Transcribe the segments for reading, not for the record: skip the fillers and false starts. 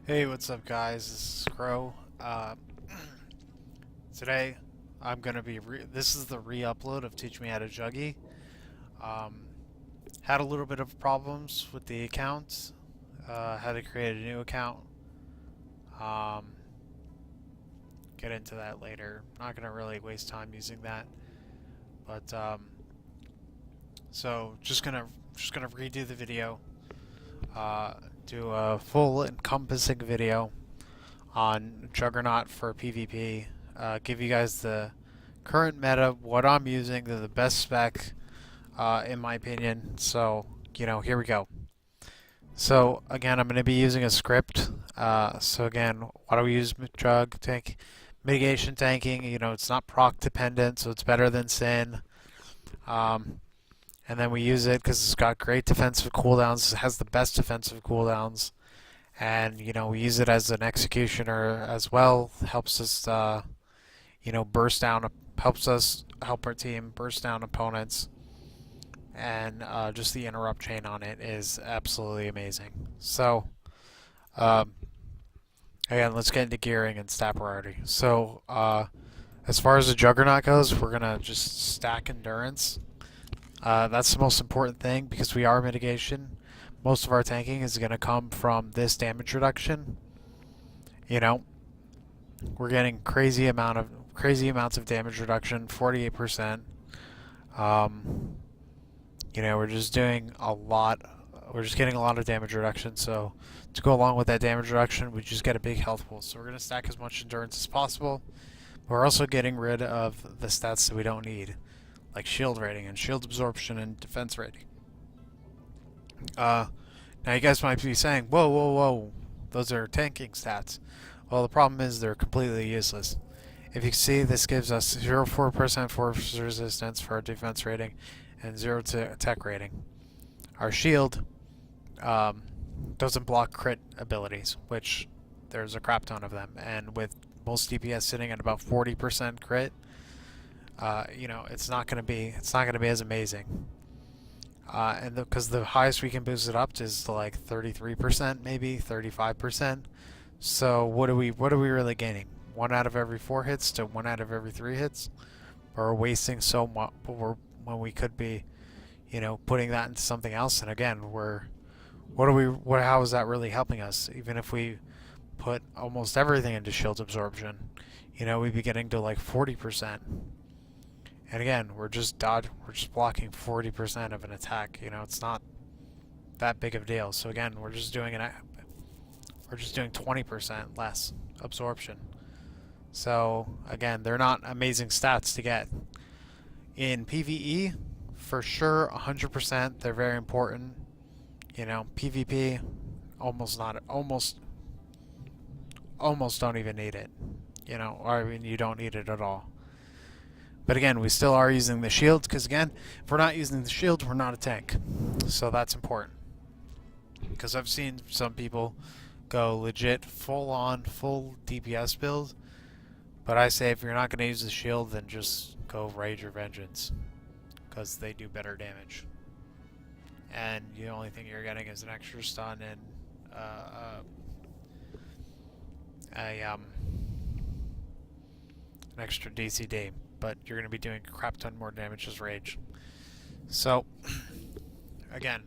Hey, what's up, guys? This is Crow. Today, I'm gonna be this is the re-upload of Teach Me How to Juggy. Um, had a little bit of problems with the account. Had to create a new account. Um, get into that later. Not gonna really waste time using that. But so just gonna redo the video. Uh, do a full encompassing video on Juggernaut for PvP. Give you guys the current meta, what I'm using, the best spec, in my opinion. So, here we go. So, again, I'm going to be using a script. So, again, why do we use Jug tank? Mitigation tanking, it's not proc dependent, so it's better than Sin. Um, and then we use it because it's got great defensive cooldowns, it has the best defensive cooldowns. And, we use it as an executioner as well. Helps us, burst down, helps us help our team burst down opponents, and just the interrupt chain on it is absolutely amazing. So, um, again, let's get into gearing and stat priority. So, as far as the Juggernaut goes, we're gonna just stack endurance. That's the most important thing because we are mitigation. Most of our tanking is gonna come from this damage reduction. You know, we're getting crazy amounts of damage reduction, 48%. Um, we're just doing a lot. We're just getting a lot of damage reduction. So to go along with that damage reduction, we just get a big health pool. So we're gonna stack as much endurance as possible. We're also getting rid of the stats that we don't need, like shield rating and shield absorption and defense rating. Now you guys might be saying, "Whoa, whoa, whoa! Those are tanking stats." Well, the problem is they're completely useless. If you see, this gives us 0.4% force resistance for our defense rating and 0 to attack rating. Our shield um, doesn't block crit abilities, which there's a crap ton of them. And with most DPS sitting at about 40% crit, it's not gonna be as amazing. And because the highest we can boost it up to is to like 33%, maybe 35%. So what are we really gaining? 1 out of every 4 hits to 1 out of every 3 hits? We're wasting so much when we could be, putting that into something else. And again, how is that really helping us? Even if we put almost everything into shield absorption, we'd be getting to like 40%. And again, we're just blocking 40% of an attack. It's not that big of a deal. So again, we're just doing 20% less absorption. So again, they're not amazing stats to get. In PvE, for sure, 100%, they're very important. PvP, almost don't even need it. Or I mean, you don't need it at all. But again, we still are using the shield because again, if we're not using the shield, we're not a tank. So that's important. Because I've seen some people go legit full DPS build, but I say if you're not going to use the shield, then just go Rage or Vengeance because they do better damage. And the only thing you're getting is an extra stun and an extra DCD, but you're going to be doing a crap ton more damage as Rage. So, again,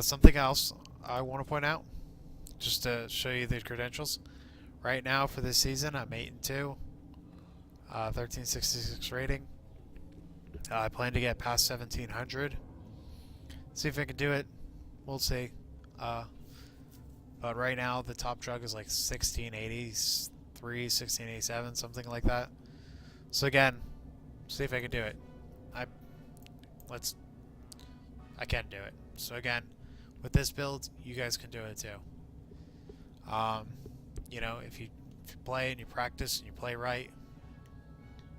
something else I want to point out, just to show you the credentials. Right now for this season, I'm 8-2, 1366 rating. I plan to get past 1700. See if I can do it. We'll see. But right now, the top drug is like 1683, 1687, something like that. So again, see if I can do it. I can do it. So again, with this build, you guys can do it too. If you play and you practice and you play right,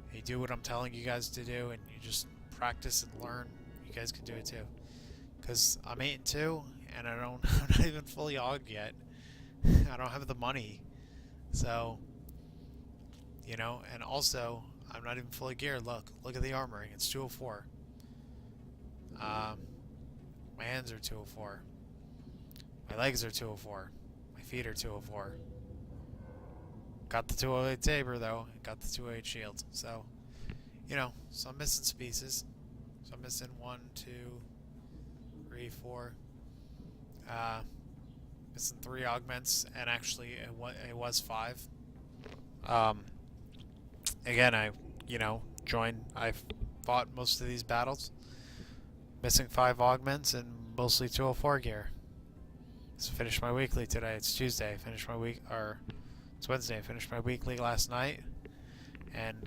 and you do what I'm telling you guys to do, and you just practice and learn, you guys can do it too. Because I'm 8-2, and I'm not even fully augged yet. I don't have the money, so and also I'm not even fully geared. Look at the armoring. It's 204. My hands are 204. My legs are 204. My feet or 204. Got the 208 saber though. Got the 208 shield. So, you know, so I'm missing some pieces. So I'm missing 1, 2, 3, 4. Missing 3 augments, and actually it was 5. Again, I fought most of these battles, missing 5 augments and mostly 204 gear. So finished my weekly today. It's Tuesday. Finished my week, or it's Wednesday. Finished my weekly last night, and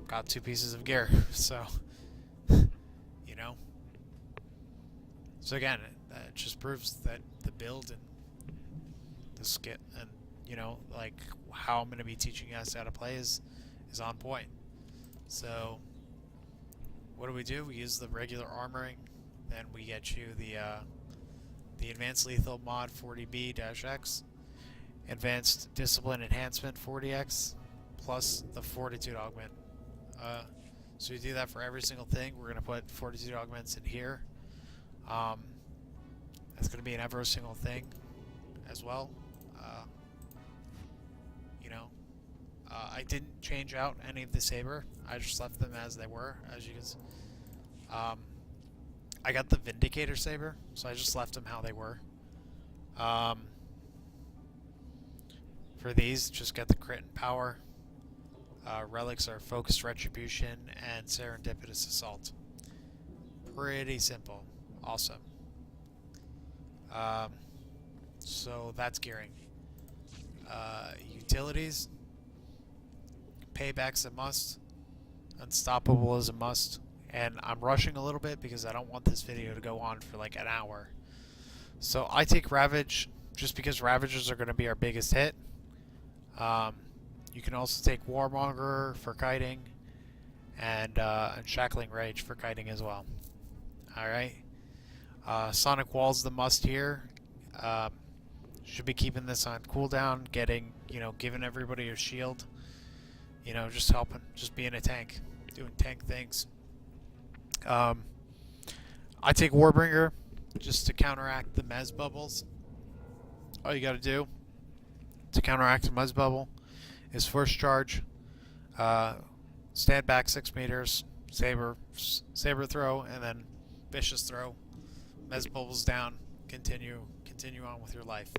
got 2 pieces of gear. So, you know. So again, it just proves that the build and the skit and, you know, like how I'm going to be teaching you guys how to play is on point. So what do? We use the regular armoring, then we get you the advanced lethal mod 40B-X, advanced discipline enhancement 40X, plus the fortitude augment. So we do that for every single thing. We're going to put fortitude augments in here. That's going to be in every single thing as well. You know, I didn't change out any of the saber. I just left them as they were, as you can see. I got the Vindicator saber, so I just left them how they were. For these, just get the crit and power. Relics are Focused Retribution and Serendipitous Assault. Pretty simple. Awesome. So that's gearing. Utilities. Payback's a must. Unstoppable is a must. And I'm rushing a little bit because I don't want this video to go on for like an hour. So I take Ravage just because Ravagers are going to be our biggest hit. You can also take Warmonger for kiting, and Shackling Rage for kiting as well. Alright. Sonic Wall's the must here. Should be keeping this on cooldown, giving everybody a shield. You know, just helping, just being a tank, doing tank things. I take Warbringer just to counteract the Mez bubbles. All you gotta do to counteract a Mez bubble is first charge, stand back 6 meters, saber throw, and then vicious throw. Mez bubbles down, continue on with your life.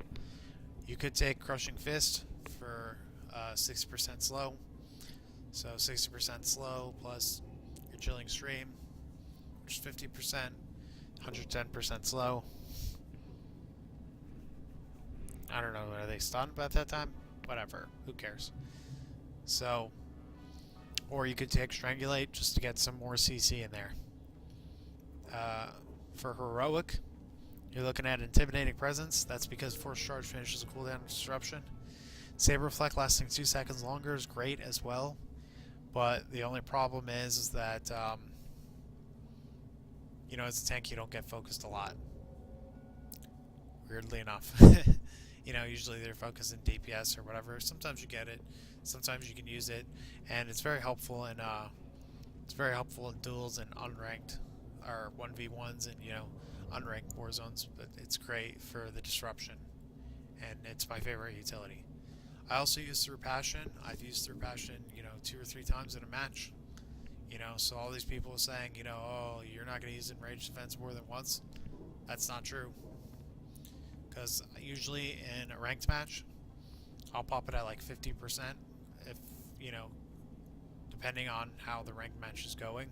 You could take Crushing Fist for 60% slow. So 60% slow plus your Chilling Stream, which is 50%, 110% slow. I don't know, are they stunned at that time? Whatever, who cares? So, or you could take Strangulate just to get some more CC in there. For Heroic, you're looking at Intimidating Presence. That's because Force Charge finishes a cooldown disruption. Saber Reflect lasting 2 seconds longer is great as well. But the only problem is that, you know, as a tank you don't get focused a lot. Weirdly enough. You know, usually they're focused in DPS or whatever. Sometimes you get it. Sometimes you can use it. And it's very helpful in duels and unranked, or 1v1s and, you know, unranked war zones. But it's great for the disruption. And it's my favorite utility. I also use Through Passion. I've used Through Passion, you know, 2 or 3 times in a match. You know, so all these people saying, you know, oh, you're not going to use it in range defense more than once. That's not true. Because usually in a ranked match, I'll pop it at like 50%, if, you know, depending on how the ranked match is going.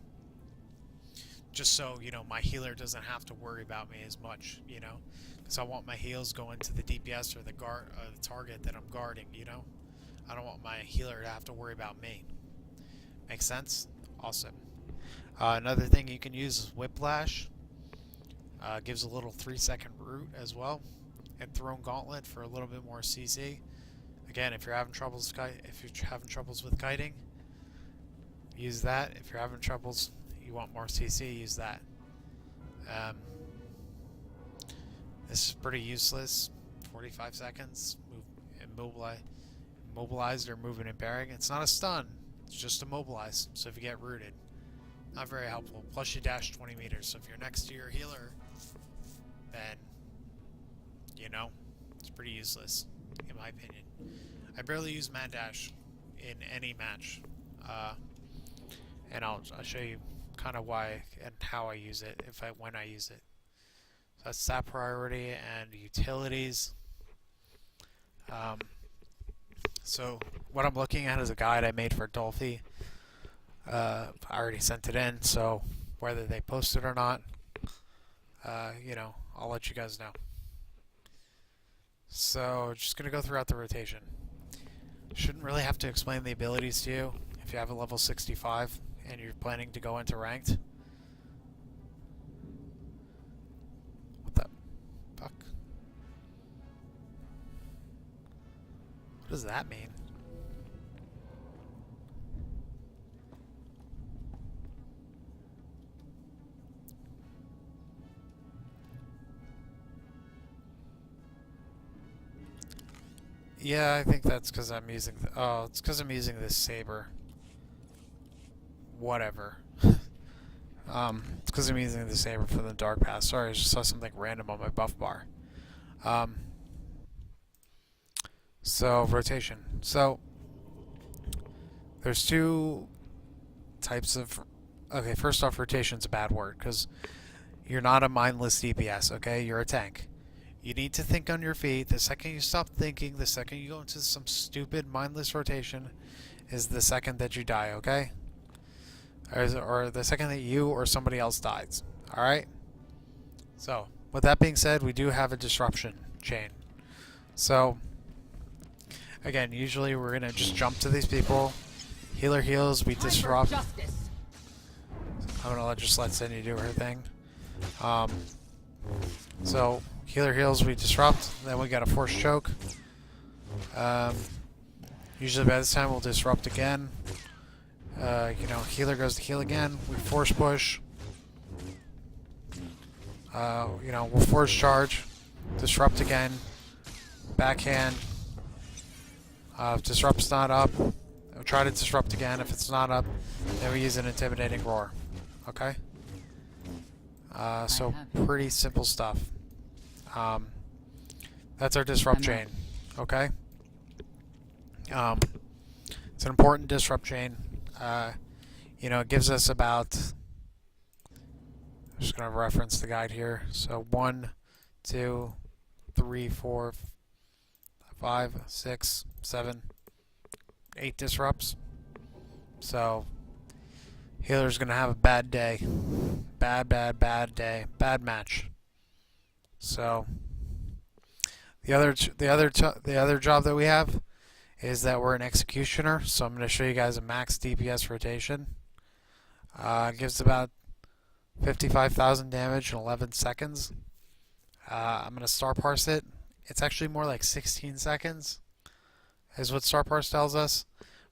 Just so, you know, my healer doesn't have to worry about me as much, you know. Because I want my heals going to the DPS or the target that I'm guarding, you know. I don't want my healer to have to worry about me. Make sense? Awesome. Another thing you can use is Whiplash. Gives a little 3-second root as well. And Thrown Gauntlet for a little bit more CC. Again, if you're having troubles with kiting, use that. If you're having troubles, you want more CC, use that. This is pretty useless. 45 seconds. Immobilized or moving and bearing. It's not a stun. It's just immobilized. So if you get rooted, not very helpful. Plus you dash 20 meters. So if you're next to your healer, then, you know, it's pretty useless. my opinion. I barely use mad dash in any match, and I'll show you kind of why and how I use it when I use it. So that's stat priority and utilities. So what I'm looking at is a guide I made for Dulfy. I already sent it in, so whether they post it or not, you know, I'll let you guys know. So just gonna go throughout the rotation. Shouldn't really have to explain the abilities to you if you have a level 65 and you're planning to go into ranked. What the fuck? What does that mean? Yeah, I think that's because I'm using it's because I'm using this saber. Whatever. It's because I'm using the saber for the dark pass. Sorry, I just saw something random on my buff bar. So rotation. So there's two types of. Okay, first off, rotation's a bad word because you're not a mindless DPS. Okay, you're a tank. You need to think on your feet. The second you stop thinking, the second you go into some stupid mindless rotation, is the second that you die. Okay, or the second that you or somebody else dies. All right. So with that being said, we do have a disruption chain. So again, usually we're gonna just jump to these people. Healer heals, we disrupt. I'm gonna just let Cindy do her thing. So healer heals, we disrupt. Then we got a force choke. Usually by this time we'll disrupt again. You know, healer goes to heal again. We force push. You know, we'll force charge, disrupt again, backhand. If disrupt's not up, we'll try to disrupt again. If it's not up, then we use an intimidating roar. Okay? So pretty simple stuff. That's our disrupt chain. Okay? It's an important disrupt chain. You know, it gives us about. I'm just going to reference the guide here. So 1, 2, 3, 4, 5, 6, 7, 8 disrupts. So healer's going to have a bad day. Bad day. Bad match. So the other job that we have is that we're an executioner. So I'm going to show you guys a max DPS rotation. Gives about 55,000 damage in 11 seconds. I'm going to star parse it. It's actually more like 16 seconds is what star parse tells us.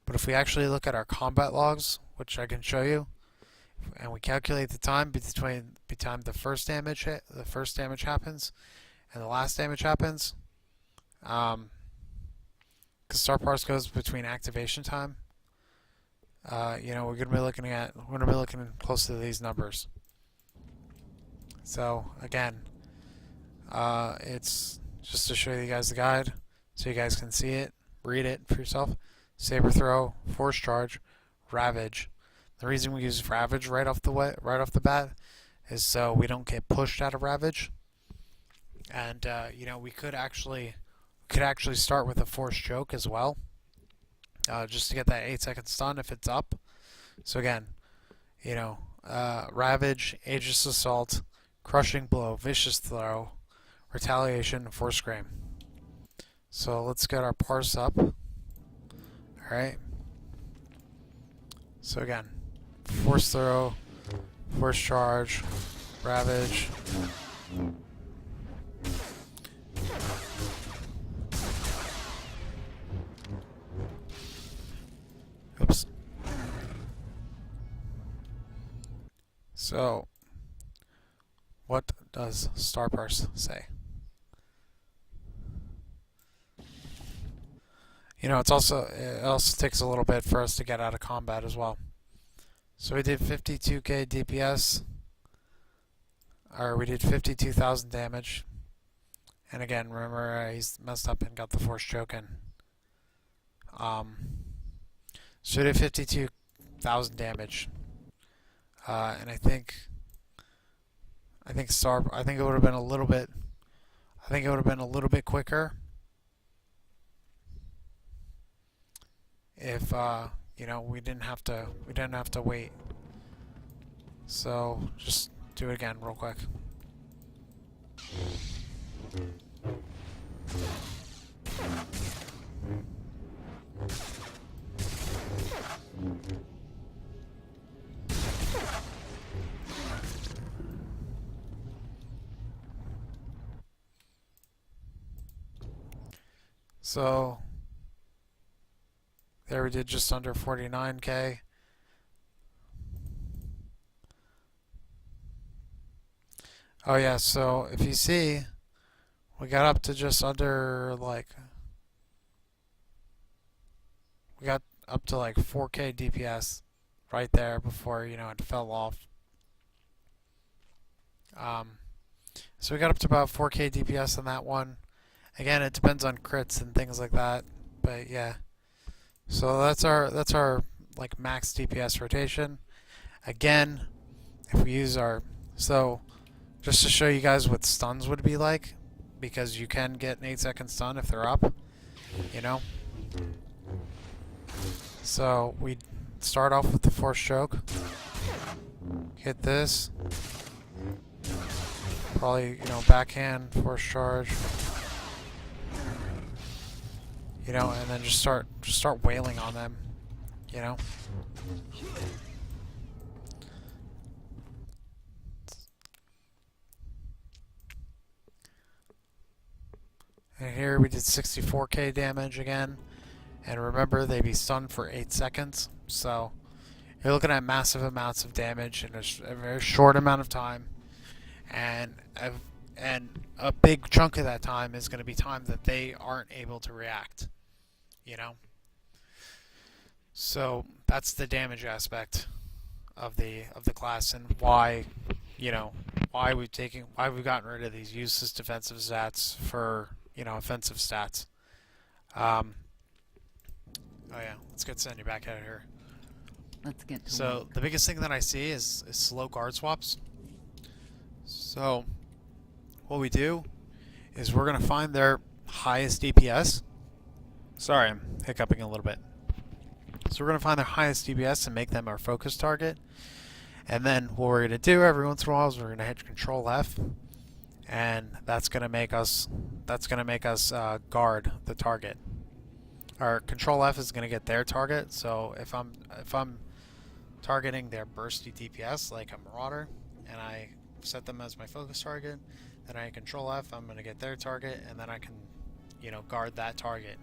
But if we actually look at our combat logs, which I can show you, and we calculate the time between the first damage happens and the last damage happens, because star parse goes between activation time, you know, we're going to be looking close to these numbers. So again, it's just to show you guys the guide so you guys can see it, read it for yourself. Saber throw, force charge, ravage. The reason we use ravage right off the bat is so we don't get pushed out of ravage. And you know, we could actually start with a force choke as well, just to get that 8-second stun if it's up. So again, you know, ravage, aegis assault, crushing blow, vicious throw, retaliation, force scream. So let's get our parse up. Alright. So again, force throw, force charge, ravage. Oops. So, what does star parse say? You know, it also takes a little bit for us to get out of combat as well. So we did 52k DPS, or we did 52,000 damage And again, remember, he's messed up and got the force choke in. So he did 52,000 damage. And I think it would have been a little bit. I think it would have been a little bit quicker if we didn't have to wait. So just do it again real quick. So there we did just under 49k. Oh yeah, so if you see, we got up to just under we got up to 4k DPS right there before it fell off. So we got up to about 4k DPS on that one. Again, it depends on crits and things like that, but yeah. So that's our max DPS rotation. Again, if we use just to show you guys what stuns would be like, because you can get an 8-second stun if they're up, So we start off with the force choke. Hit this. Probably, backhand, force charge. And then just start wailing on them, And here we did 64k damage again. And remember, they be stunned for 8 seconds. So you're looking at massive amounts of damage in a very short amount of time. And a big chunk of that time is going to be time that they aren't able to react. So that's the damage aspect of the class, and why we've gotten rid of these useless defensive stats for offensive stats. Oh yeah, let's get Sandy back out of here. Let's get to So work. the biggest thing that I see is slow guard swaps. So what we do is we're gonna find their highest DPS. Sorry, I'm hiccuping a little bit. So we're going to find their highest DPS and make them our focus target. And then what we're going to do every once in a while is we're going to hit Control F, and that's going to make us guard the target. Or Control F is going to get their target. So if I'm targeting their bursty DPS like a Marauder, and I set them as my focus target, then I Control F, I'm going to get their target, and then I can guard that target.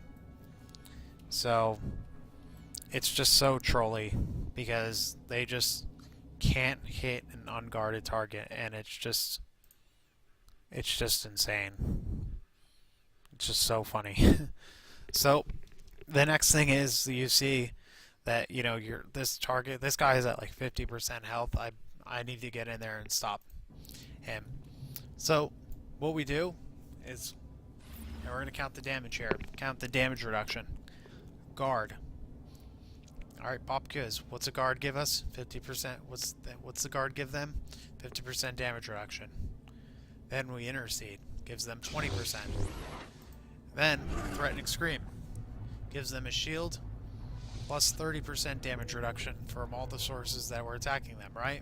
So it's just so trolly because they just can't hit an unguarded target, and it's just insane. It's just so funny. So the next thing is you see that this guy is at 50% health. I need to get in there and stop him. So what we do is, and we're going to count the damage here. Count the damage reduction. Guard. Alright, pop quiz. What's a guard give us? 50%. What's the guard give them? 50% damage reduction. Then we intercede. Gives them 20%. Then threatening scream. Gives them a shield plus 30% damage reduction from all the sources that were attacking them, right?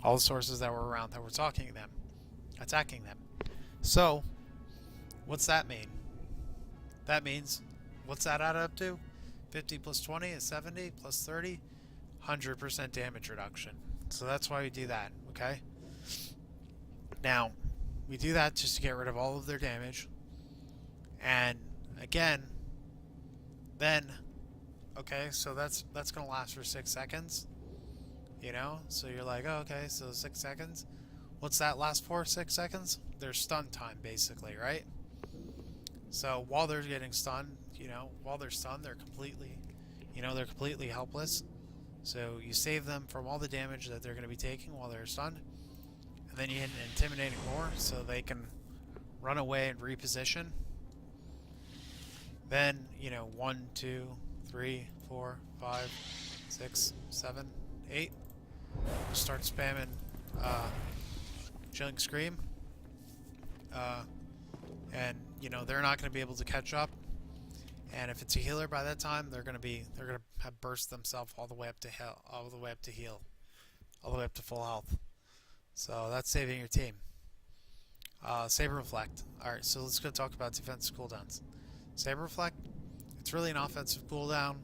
All the sources that were around that were attacking them. So, what's that mean? That means, what's that add up to? 50 plus 20 is 70, plus 30, 100% damage reduction. So that's why we do that, okay? Now, we do that just to get rid of all of their damage. And again, then, okay, so that's going to last for 6 seconds. So you're like, oh, okay, so 6 seconds. What's that last for, 6 seconds? Their stun time, basically, right? So while they're getting stunned, while they're stunned, they're completely helpless. So you save them from all the damage that they're going to be taking while they're stunned, and then you hit an intimidating roar so they can run away and reposition. Then, 1, 2, 3, 4, 5, 6, 7, 8. Start spamming Chilling Scream. And, they're not going to be able to catch up. And if it's a healer by that time, they're gonna have burst themselves all the way up to heal, all the way up to full health. So that's saving your team. Saber Reflect. Alright, so let's go talk about defensive cooldowns. Saber Reflect, it's really an offensive cooldown.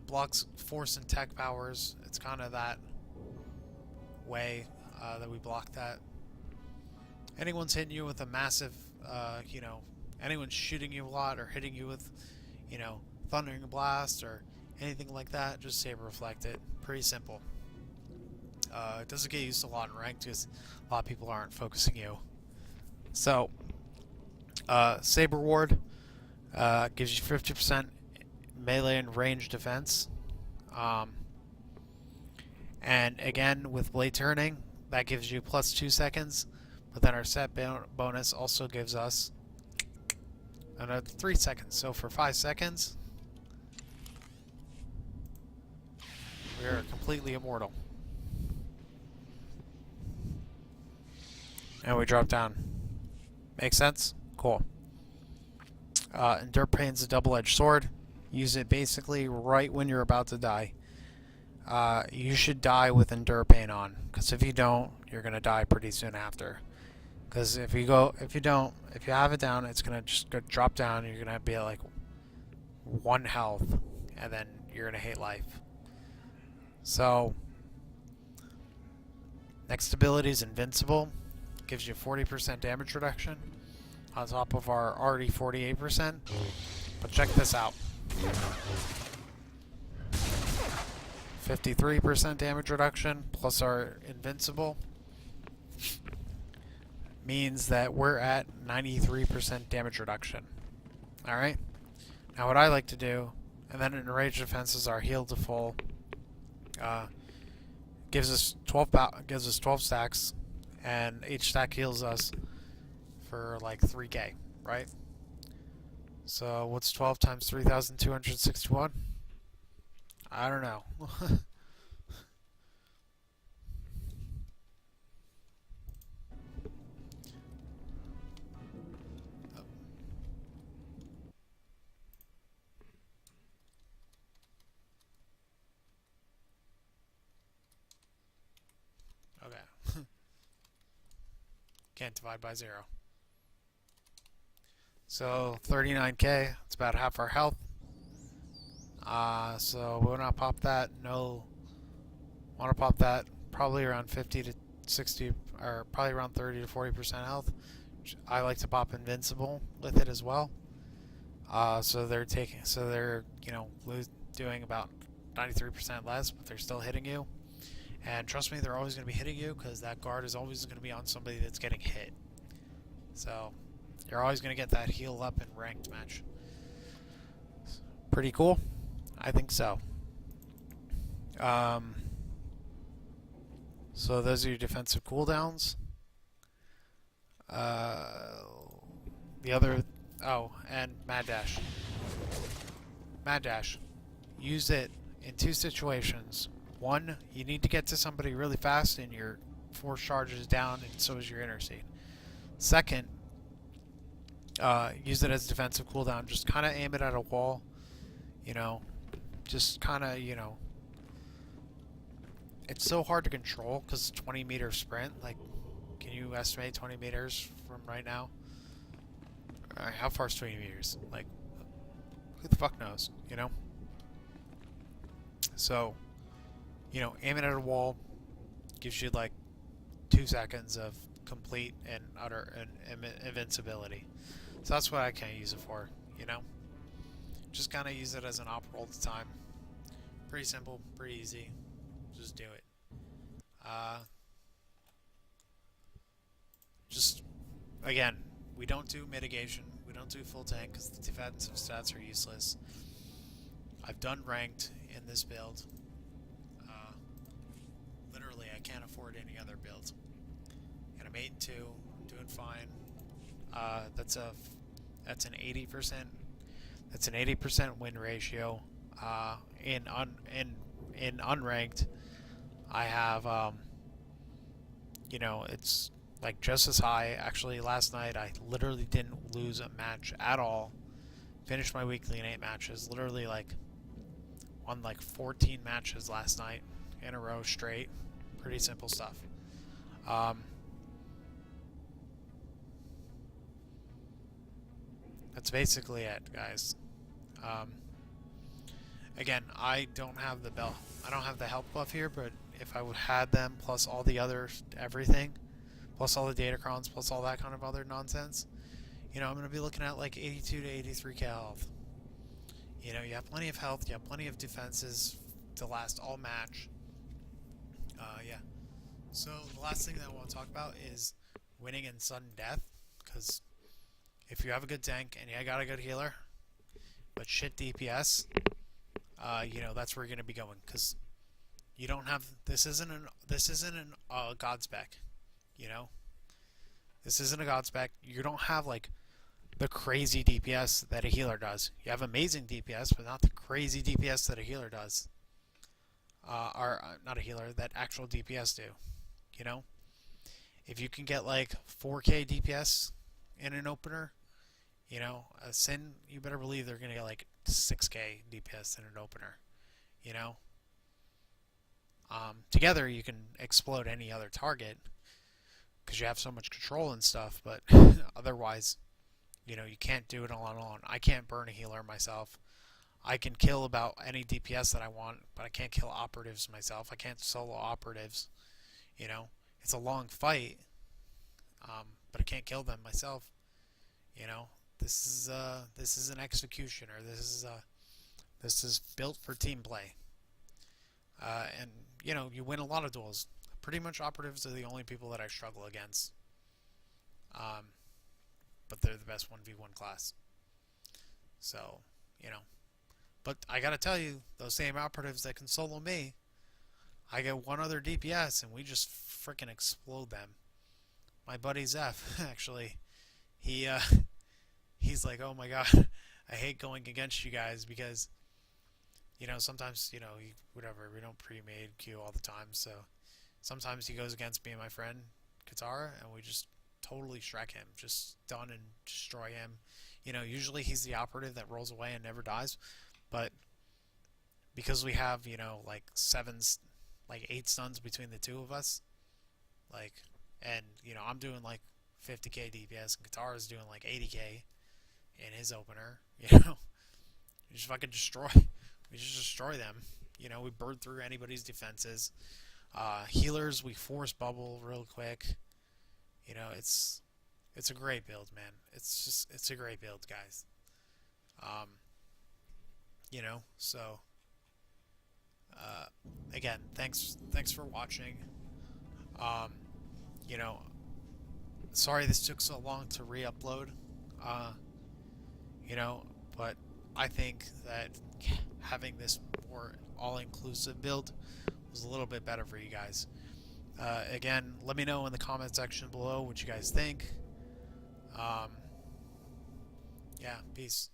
Blocks force and tech powers. It's kind of that way that we block that. Anyone's hitting you with a massive, anyone's shooting you a lot or hitting you with, Thundering Blast or anything like that, just Saber Reflect it. Pretty simple. It doesn't get used a lot in ranked because a lot of people aren't focusing you. So, Saber Ward gives you 50% melee and range defense. And again, with Blade Turning, that gives you plus 2 seconds. But then our set bonus also gives us another 3 seconds. So for 5 seconds, we are completely immortal. And we drop down. Make sense? Cool. Endure Pain's a double-edged sword. Use it basically right when you're about to die. You should die with Endure Pain on, because if you don't, you're gonna die pretty soon after. Because if you have it down, it's gonna just drop down. And you're gonna be at like 1 health, and then you're gonna hate life. So, next ability is Invincible. Gives you 40% damage reduction on top of our already 48%. But check this out. 53% damage reduction plus our Invincible means that we're at 93% damage reduction. Alright? Now what I like to do, and then in Rage Defense is our heal to full. Gives us 12 stacks, and each stack heals us for like 3k, right? So what's 12 times 3,261? I don't know. Okay. Can't divide by 0. So 39k, it's about half our health. So we want to pop that. No, want to pop that probably around 50 to 60, or probably around 30 to 40% health. I like to pop Invincible with it as well. So they're doing about 93% less, but they're still hitting you. And trust me, they're always going to be hitting you because that guard is always going to be on somebody that's getting hit. So you're always going to get that heal up in ranked match. Pretty cool? I think so. So those are your defensive cooldowns. The other... Oh, and Mad Dash. Mad Dash. Use it in 2 situations. One, you need to get to somebody really fast and your force charges down, and so is your inner seed. Second, use it as defensive cooldown. Just kind of aim it at a wall. Just kind of, it's so hard to control because it's 20-meter sprint. Like, can you estimate 20 meters from right now? Alright, how far is 20 meters? Like, who the fuck knows, So, aim it at a wall. Gives you like 2 seconds of complete and utter invincibility. So that's what I kind of use it for, Just kind of use it as an op all the time. Pretty simple, pretty easy. Just do it. Just, again, we don't do mitigation. We don't do full tank because the defensive stats are useless. I've done ranked in this build. Literally, I can't afford any other build. And I'm 8-2, doing fine. That's an 80%. That's an 80% win ratio. In unranked, I have it's like just as high. Actually, last night I literally didn't lose a match at all. Finished my weekly in 8 matches. Literally like won like 14 matches last night in a row straight. Pretty simple stuff. Um, that's basically it, guys. Um, Again, I don't have the bell. I don't have the health buff here, but if I would had them plus all the other everything, plus all the datacrons, plus all that kind of other nonsense, I'm going to be looking at like 82 to 83k health. You have plenty of health, you have plenty of defenses to last all match. Yeah. So the last thing that I want to talk about is winning in sudden death, because if you have a good tank and you got a good healer, but shit DPS, that's where you're going to be going, because you don't have, this isn't an god spec, this isn't a god spec. You don't have like the crazy DPS that a healer does. You have amazing DPS, but not the crazy DPS that a healer does. Or not a healer, that actual DPS do. If you can get like 4k DPS in an opener, a Sin, you better believe they're gonna get like 6k DPS in an opener. Together you can explode any other target because you have so much control and stuff, but otherwise, you can't do it all alone. I can't burn a healer myself. I can kill about any DPS that I want, but I can't kill operatives myself. I can't solo operatives. It's a long fight, but I can't kill them myself. This is an executioner. This is built for team play. And you win a lot of duels. Pretty much operatives are the only people that I struggle against. But they're the best 1v1 class. So, But I gotta tell you, those same operatives that can solo me, I get one other DPS and we just freaking explode them. My buddy Zeph, actually, he's like, oh my god, I hate going against you guys because, sometimes, whatever, we don't pre-made queue all the time, so sometimes he goes against me and my friend, Katara, and we just totally Shrek him, just stun and destroy him. Usually he's the operative that rolls away and never dies, but because we have, like 8 stuns between the two of us, and, I'm doing like 50k DPS and Katara's doing like 80k in his opener, we just fucking destroy. We just destroy them. We burn through anybody's defenses. Healers, we force bubble real quick. It's a great build, man. It's a great build, guys. So again, thanks for watching. Sorry this took so long to re-upload. But I think that having this more all-inclusive build was a little bit better for you guys. Again, let me know in the comment section below what you guys think. Yeah, peace.